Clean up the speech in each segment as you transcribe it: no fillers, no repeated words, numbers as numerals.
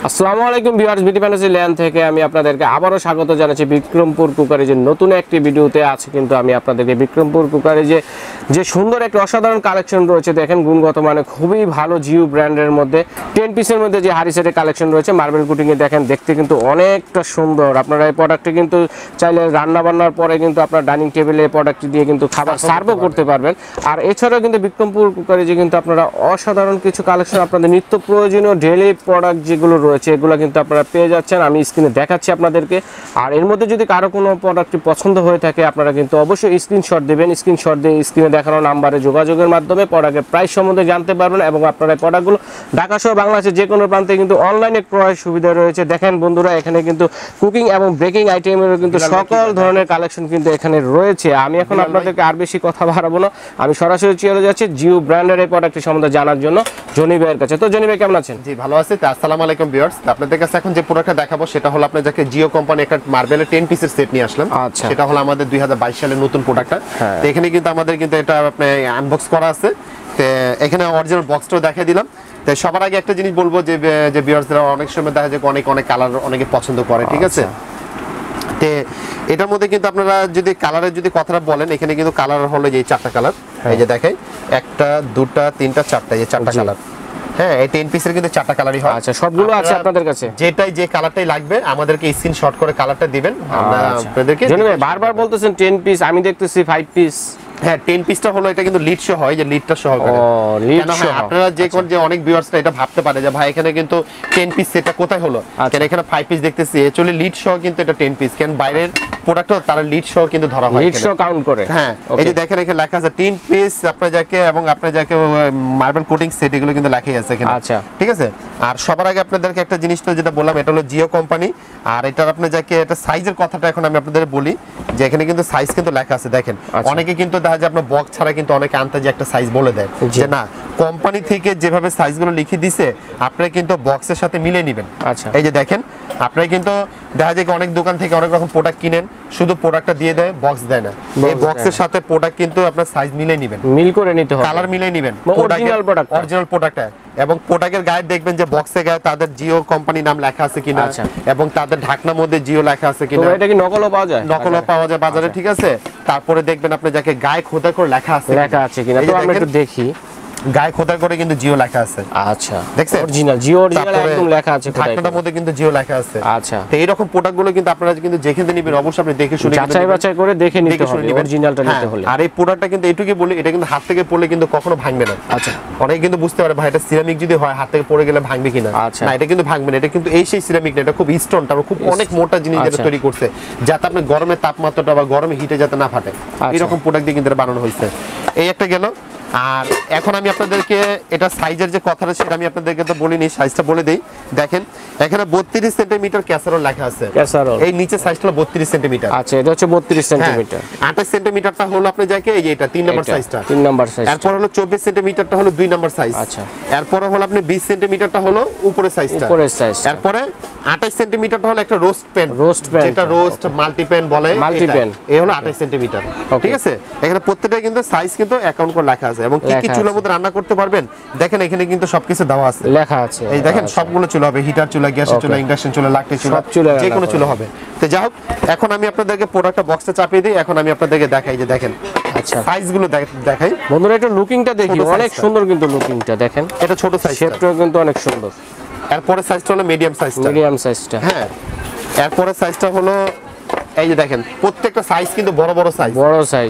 আসসালামু আলাইকুম viewers, BD ফ্যান্টাসিল্যান্ড থেকে আমি আপনাদেরকে আবারও স্বাগত জানাচ্ছি বিক্রমপুর কুকারে যে নতুন একটি ভিডিওতে আছে। কিন্তু আমি আপনাদেরকে বিক্রমপুর কুকারে যে সুন্দর একটা অসাধারণ কালেকশন রয়েছে, দেখেন গুণগত মানে খুবই ভালো জিও ব্র্যান্ডের মধ্যে 10 পিসের মধ্যে যে হাড়ি সেটের কালেকশন রয়েছে মার্বেল কুটিংয়ে, দেখেন দেখতে কিন্তু অনেকটা সুন্দর। আপনারা এই প্রোডাক্টটি কিন্তু চাইলে রান্না বান্নার পরে কিন্তু আপনার ডাইনিং টেবিলে এই প্রোডাক্টটি দিয়ে কিন্তু খাবার সার্ভও করতে পারবেন। আর এছাড়াও কিন্তু বিক্রমপুর কুকারে যে কিন্তু আপনারা অসাধারণ কিছু কালেকশন আপনাদের নিত্য প্রয়োজনীয় ডেইলি প্রোডাক্ট যেগুলো রয়েছে এগুলো কিন্তু আপনারা পেয়ে যাচ্ছেন। আমি স্ক্রিনে দেখাচ্ছি আপনাদেরকে। আর এর মধ্যে যদি কারো কোনো প্রোডাক্টটি পছন্দ হয়ে থাকে আপনারা কিন্তু অবশ্যই স্ক্রিনশট দেবেন। স্ক্রিনশট দিয়ে স্ক্রিনে দেখানো নাম্বারে যোগাযোগের মাধ্যমে প্রোডাক্টের প্রাইস সম্বন্ধে জানতে পারবেন এবং আপনারা এই প্রোডাক্টগুলো ঢাকা সহ বাংলাদেশের যে কোনো প্রান্তে কিন্তু অনলাইনে ক্রয়ের সুবিধা রয়েছে। দেখেন বন্ধুরা, এখানে কিন্তু কুকিং এবং বেকিং আইটেমের কিন্তু সকল ধরনের কালেকশন কিন্তু এখানে রয়েছে। আমি এখন আপনাদেরকে আর বেশি কথা বাড়াবো না, আমি সরাসরি চলে যাচ্ছি জিও ব্র্যান্ডের এই প্রোডাক্টটি সম্বন্ধে জানার জন্য জনি ভাইয়ের কাছে। তো জনি ভাই কেমন আছেন? জি ভালো আছি। আসসালামু আলাইকুম ভিউয়ার্স, আপনাদের কাছে এখন যে প্রোডাক্টটা দেখাবো সেটা হলো আপনার যাকে জিও কোম্পানি একটা মার্বেলের 10 পিসের সেট নিয়ে আসলাম। সেটা হলো আমাদের 2022 সালের নতুন প্রোডাক্টটা। তো এখানে কিন্তু আমাদের কিন্তু এটা আপনি আনবক্স করা আছে। তো এখানে অরিজিনাল বক্সটাও দেখিয়ে দিলাম। তো সবার আগে একটা জিনিস বলবো যে ভিউয়ার্সরা অনেক সময় দেখা যায় অনেক কালার অনেকে পছন্দ করে, ঠিক আছে? তো এটার মধ্যে কিন্তু আপনারা যদি কালারের যদি কথাটা বলেন, এখানে কিন্তু কালার হলো যে 4টা কালার। এই যে দেখেন 1টা 2টা 3টা 4টা, এই 4টা কালার। হ্যাঁ, এই 10 পিসের কিন্তু 4টা কালারই হয়। আচ্ছা, সবগুলো আছে আপনাদের কাছে? যে কালারটাই লাগবে আমাদেরকে স্ক্রিনশট করে কালারটা দিবেন, আমরা আপনাদেরকে। জনি ভাই বারবার বলতেছেন 10 পিস, আমি দেখতেছি 5 পিস। হ্যাঁ, 10 পিসটা হলো এটা কিন্তু লিড শো হয়, যে লিডটা সহ করে। আপনারা যে কোন যে অনেক ভিউয়ার্সরা এটা ভাবতে পারে যে ভাই এখানে কিন্তু 10 পিস সেটটা কোথায় হলো, কেন এখানে 5 পিস দেখতেছি। অ্যাকচুয়ালি লিড সহ কিন্তু এটা 10 পিস, কেন বাইরের প্রোডাক্টটা তারা লিড সহ কিন্তু ধরা হয়, লিড সহ কাউন্ট করে। হ্যাঁ, এই যে দেখেন এখানে লেখা আছে 10 পিস আপনারা যাকে এবং আপনারা যাকে মার্বেল কোটিং সেট, এগুলো কিন্তু লেখাই আছে এখানে। আচ্ছা, ঠিক আছে। আর সবার আগে আপনাদেরকে একটা জিনিস তো যেটা বললাম, এটা হলো জিও কোম্পানি। আর এটার আপনার যাকে এটা সাইজের কথাটা এখন আমি আপনাদের বলি যে এখানে কিন্তু সাইজ কিন্তু লেখা আছে। দেখেন অনেকে কিন্তু দেখা যায় আপনার বক্স ছাড়া কিন্তু অনেকে আন্তাজে একটা সাইজ বলে দেয় যে না, কোম্পানি থেকে যেভাবে সাইজগুলো লিখে দিছে আপনারা কিন্তু বক্সের সাথে মিলিয়ে নেবেন। আচ্ছা, এই যে দেখেন আপনারা কিন্তু দেখা যায় অনেক দোকান থেকে অনেক রকম প্রোডাক্ট কিনেন, শুধু প্রোডাক্টটা দিয়ে দেয়, বক্স দেয় না। এই বক্সের সাথে প্রোডাক্ট কিন্তু আপনার সাইজ মিলিয়ে নেবেন, মিল করে নিতে হবে, কালার মিলিয়ে নেবেন, অরিজিনাল প্রোডাক্ট। এবং প্রোডাক্টের গায়ে দেখবেন যে বক্সে গায়ে তাদের জিও কোম্পানি নাম লেখা আছে কিনা, এবং তাদের ঢাকনার মধ্যে জিও লেখা আছে কিনা। এটা কি নকলও পাওয়া যায়? নকলও পাওয়া যায় বাজারে, ঠিক আছে। তারপরে দেখবেন আপনি যাকে গায়ে খোদাই করে লেখা আছে কিনা, তো আমরা একটু দেখি। গায়ে খোদাই করে কিন্তু জিও লেখা আছে। আচ্ছা, দেখছেন অরিজিনাল জিও একদম লেখা আছে, ঢাকনার মধ্যে কিন্তু জিও লেখা আছে। আচ্ছা, তো এই রকম প্রোডাক্টগুলো কিন্তু আপনারা কিন্তু যেখানে নেবেন অবশ্যই আপনি দেখে শুনে যাচাই বাছাই করে দেখে নিতে হবে অরিজিনালটা নিতে হলে। আর এই প্রোডাক্টটা কিন্তু এটুকুই বলি, এটা কিন্তু হাত থেকে পড়লে কিন্তু কখনো ভাঙবে না। আচ্ছা, অনেকে কিন্তু বুঝতে পারে ভাই এটা সিরামিক যদি হয় হাত থেকে পড়ে গেলে ভাঙবে কিনা। না, এটা কিন্তু ভাঙবে না। এটা কিন্তু এই সেই সিরামিক না, এটা খুব স্টোন, তারপর খুব অনেক মোটা জিনিস যেটা তৈরি করছে, যাতে আপনি গরমের তাপমাত্রাটা বা গরমে হিটে যাতে না ফাটে, এরকম প্রোডাক্ট দিয়ে কিন্তু বানানো হয়েছে। এই একটা গেল। আর এখন আমি আপনাদেরকে এটা সাইজের যে কথাটা সেটা আমি আপনাদেরকে তো বলিনি, সাইজটা বলে দেই। দেখেন এখানে 32 সেন্টিমিটার ক্যাসারোল লেখা আছে। এই নিচে সাইজটা হলো 32 সেন্টিমিটার। আচ্ছা, এটা হচ্ছে 32 সেন্টিমিটার। 28 সেন্টিমিটারটা হলো আপনি যাকে এই যে এটা 3 নাম্বার সাইজটা, 3 নাম্বার সাইজ। এরপর হলো 24 সেন্টিমিটারটা হলো 2 নাম্বার সাইজ। আচ্ছা, এরপর হলো আপনি 20 সেন্টিমিটারটা হলো উপরের সাইজটা, উপরের সাইজ। এরপরে 28 সেন্টিমিটারটা হলো একটা রোস্ট প্যান, যেটা রোস্ট মাল্টি প্যান বলে, মাল্টি প্যান। এই হলো 28 সেন্টিমিটার। ঠিক আছে। এখানে প্রত্যেকটা কিন্তু সাইজ কিন্তু অ্যাকাউন্ট করে লেখা আছে, এবং কি চুলার মধ্যে রান্না করতে পারবেন দেখেন এখানে কিন্তু সবকিছু দেওয়া আছে, লেখা আছে। এই দেখেন সবগুলো চুলা হবে, হিটার চুলা, গ্যাসের চুলা, ইন্ডাকশন চুলা, লাকড়ি চুলা, যে কোনো চুলা হবে। তো যাই হোক, এখন আমি আপনাদেরকে প্রোডাক্টটা বক্সটা চাপিয়ে দিই। এখন আমি আপনাদেরকে দেখাই যে দেখেন আচ্ছা সাইজগুলো দেখাই বন্ধুরা, একটু লুকিংটা দেখি, অনেক সুন্দর কিন্তু লুকিংটা দেখেন। এটা ছোট সাইজ, শেপটাও কিন্তু অনেক সুন্দর। এরপরে সাইজটা হলো মিডিয়াম সাইজটা। হ্যাঁ, এরপরে সাইজটা হলো এই যে দেখেন প্রত্যেকটা সাইজ কিন্তু বড় সাইজ।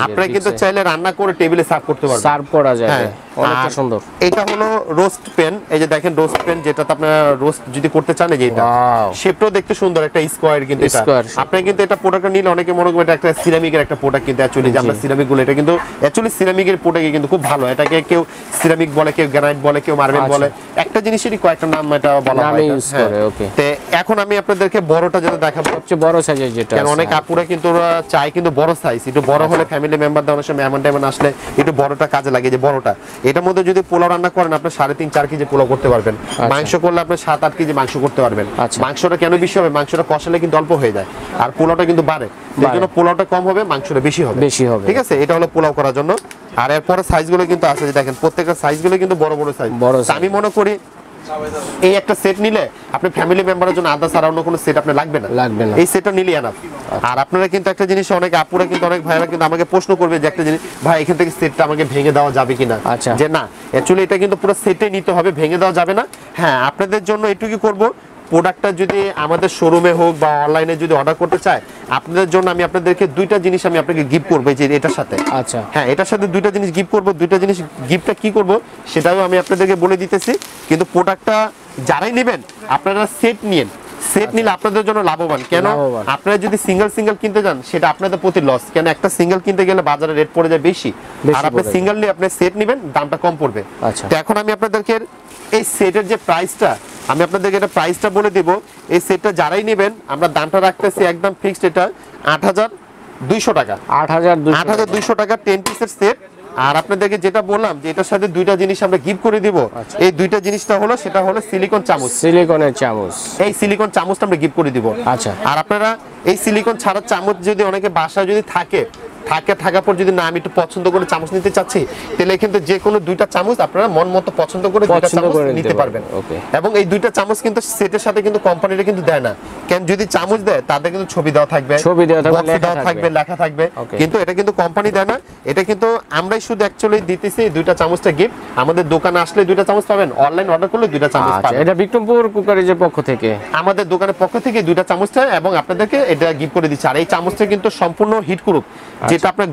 আপনারা কিন্তু চাইলে রান্না করে টেবিলে সার্ভ করতে পারবেন, সার্ভ করা যাবে, অনেকটা সুন্দর। এটা হলো রোস্ট প্যান। এই যে দেখেন রোস্ট প্যান, যেটাতে আপনারা রোস্ট যদি করতে চান, এই যে এটা শেপটাও দেখতে সুন্দর, একটা স্কয়ার কিন্তু এটা। আপনি কিন্তু এটা প্রোডাক্টটা নিলে অনেকে মনে করবে এটা একটা সিরামিকের একটা প্রোডাক্ট, কিন্তু অ্যাকচুয়ালি যে আমরা সিরামিক গুলো, এটা কিন্তু অ্যাকচুয়ালি সিরামিকের প্রোডাক্ট কিন্তু খুব ভালো। এটাকে কেউ সিরামিক বলে, কেউ গ্রানাইট বলে, কেউ মার্বেল বলে, একটা জিনিসেরই কয়েকটা নাম এটা বলা হয়। ওকে, তো এখন আমি আপনাদেরকে বড়টা যেটা দেখাবো, সবচেয়ে বড় সাইজের যেটা, কারণ অনেক আপুরা কিন্তু চাই কিন্তু বড় সাইজ, একটু বড় হলে ফ্যামিলি মেম্বারদের অনেক সময় মেহমান আসলে একটু বড়টা কাজে লাগে। যে বড়টা, এটার মধ্যে যদি পোলাও রান্না করেন আপনি 3.5-4 কেজি পোলাও করতে পারবেন। মাংস করলে আপনি 7-8 কেজি মাংস করতে পারবেন। মাংসটা কেন বেশি হবে? মাংসটা কষালে কিন্তু অল্প হয়ে যায়, আর পোলাওটা কিন্তু বাড়ে, এর জন্য পোলাওটা কম হবে, মাংসটা বেশি হবে। ঠিক আছে, এটা হলো পোলাও করার জন্য। আর এরপরে সাইজগুলো কিন্তু আছে, যে দেখেন প্রত্যেকটা সাইজগুলো কিন্তু বড় সাইজ। আমি মনে করি এই একটা সেট নিলে আপনি ফ্যামিলি মেম্বারের জন্য আদার্স আর অন্য কোনো সেট আপনি লাগবে না, এই সেটটা নিলে এনাফ। আর আপনারা কিন্তু একটা জিনিস অনেক আপুরা কিন্তু অনেক ভাইরা কিন্তু আমাকে প্রশ্ন করবে যে একটা জিনিস, ভাই এখান থেকে সেটটা আমাকে ভেঙে দেওয়া যাবে কিনা, যে না অ্যাকচুয়ালি এটা কিন্তু পুরো সেটে নিতে হবে, ভেঙে দেওয়া যাবে না। হ্যাঁ আপনাদের জন্য এটুকুই করব, প্রোডাক্টটা যদি আমাদের শোরুমে হোক বা অনলাইনে যদি অর্ডার করতে চায়, আপনাদের জন্য আমি আপনাদেরকে দুইটা জিনিস আমি আপনাকে গিফট করবো যে এটার সাথে। আচ্ছা হ্যাঁ, এটার সাথে দুইটা জিনিস গিফট করবো। দুইটা জিনিস গিফটটা কি করব সেটাও আমি আপনাদেরকে বলে দিতেছি, কিন্তু প্রোডাক্টটা যারাই নেবেন আপনারা সেট নিন। সেট নিলে আপনাদের জন্য লাভবান। কেন? আপনারা যদি সিঙ্গেল সিঙ্গেল কিনতে যান সেটা আপনাদের প্রতি লস। কেন? একটা সিঙ্গেল কিনতে গেলে বাজারে রেট পড়ে যায় বেশি, আর আপনি সিঙ্গেল নিয়ে আপনি সেট নেবেন, দামটা কম পড়বে। তো এখন আমি আপনাদেরকে এই সেটের যে প্রাইসটা, আমি আপনাদেরকে এটা প্রাইসটা বলে দিব। এই সেটটা যারাই নেবেন আমরা দামটা রাখতেছি একদম ফিক্সড, এটা 8200 টাকা। 8200 টাকা 10 পিসের সেট। আর আপনাদেরকে যেটা বললাম যে এটার সাথে দুইটা জিনিস আমরা গিফট করে দিব। এই দুইটা জিনিসটা হলো, সেটা হলো সিলিকন চামচ, সিলিকনের চামচ। এই সিলিকন চামচটা আমরা গিফট করে দিব। আচ্ছা, আর আপনারা এই সিলিকন ছাড়া চামচ যদি অনেকে বাসায় যদি থাকার পর যদি না আমি একটু পছন্দ করে চামচ নিতে চাচ্ছি, তাহলে কিন্তু যে কোনো দুইটা চামচ আপনারা মন মতো পছন্দ করে দুইটা চামচ নিতে পারবেন। এবং এই দুইটা চামচ কিন্তু সেটের সাথে কিন্তু কোম্পানিটা কিন্তু দেয় না। কেন? যদি চামচ দেয় তাদের কিন্তু ছবি দেওয়া থাকবে, লেখা থাকবে, কিন্তু এটা কিন্তু কোম্পানি দেয় না। এটা কিন্তু আমরাই শুধু অ্যাকচুয়ালি দিতেছি দুইটা চামচটা গিফট। আমাদের দোকানে আসলে দুইটা চামচ পাবেন, অনলাইন অর্ডার করলে দুইটা চামচ পাবেন। এটা বিক্রমপুর কুকারিজের পক্ষ থেকে, আমাদের দোকানের পক্ষ থেকে দুইটা চামচটা এবং আপনাদেরকে এটা গিফট করে দিচ্ছি। আর এই চামচটা কিন্তু সম্পূর্ণ হিট প্রুফ, যেটা আপনার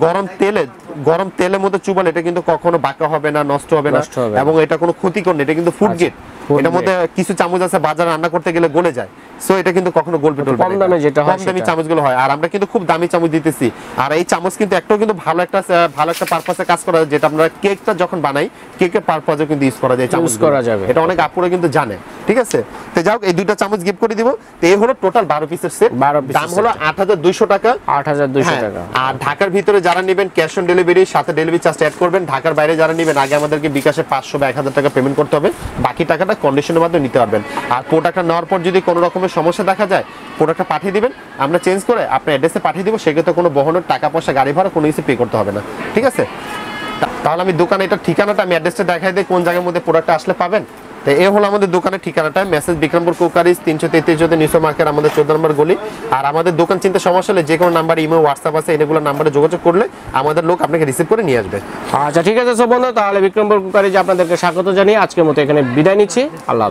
গরম তেলের মধ্যে চুবালে এটা কিন্তু কখনো বাঁকা হবে না, নষ্ট হবে না, এবং এটা কোনো ক্ষতিকর না। এটা কিন্তু ফুড গ্রেড। এটার মধ্যে কিছু চামচ আছে বাজারে রান্না করতে গেলে গলে যায়, সো এটা কিন্তু কখনো গলবে টলবে না। কম দামে যেটা হয়, কম দামি চামচগুলো হয়। আর আমরা কিন্তু খুব দামি চামচ দিতেছি। আর এই চামচ কিন্তু একটাও কিন্তু ভালো একটা পারপাসে কাজ করা যায়, যেটা আমরা কেকটা যখন বানাই কেকের পারপাসে কিন্তু ইউজ করা যায়, চামচ করা যাবে। এটা অনেক আপুরা কিন্তু জানে। ঠিক আছে, তো যাও এই দুইটা চামচ গিফট করে দিব। তো এই হলো টোটাল 12 পিসের সেট, দাম হলো 8200 টাকা। 8200 টাকা। আর ঢাকার ভিতরে যারা নেবেন ক্যাশ অন ডেলিভারি, সাথে ডেলিভারি চার্জ অ্যাড করবেন। ঢাকার বাইরে যারা নেবেন আগে আমাদেরকে বিকাশে 500 বা 1000 টাকা পেমেন্ট করতে হবে, বাকি টাকাটা কন্ডিশনের মাধ্যমে নিতে পারবেন। আর প্রোডাক্টটা নেওয়ার পর যদি কোনো রকমের সমস্যা দেখা যায়, প্রোডাক্টটা পাঠিয়ে দিবেন, আমরা চেঞ্জ করে আপনার অ্যাড্রেসে পাঠিয়ে দিব। সেক্ষেত্রে কোনো বহনের টাকা পয়সা, গাড়ি ভাড়া কোনো কিছু পে করতে হবে না। ঠিক আছে, তাহলে আমি দোকানে এটা ঠিকানাটা আমি অ্যাড্রেসটা দেখাই দিই কোন জায়গার মধ্যে প্রোডাক্টটা আসলে পাবেন। তো এই হলো আমাদের দোকানের ঠিকানাটা, message Bikrampur cookeries 333 news market, আমাদের 14 নম্বর গলি। আর আমাদের দোকান চিনতে সমস্যা হলে যে কোনো নাম্বার, ইমেল, হোয়াটসঅ্যাপ আছে, এগুলো নাম্বারে যোগাযোগ করলে আমাদের লোক আপনাকে রিসিভ করে নিয়ে আসবে। আচ্ছা ঠিক আছে সব বন্ধু, তাহলে বিক্রমপুর কুকারিজ আপনাদেরকে স্বাগত জানিয়ে আজকের মতো এখানে বিদায় নিচ্ছি। আল্লাহ।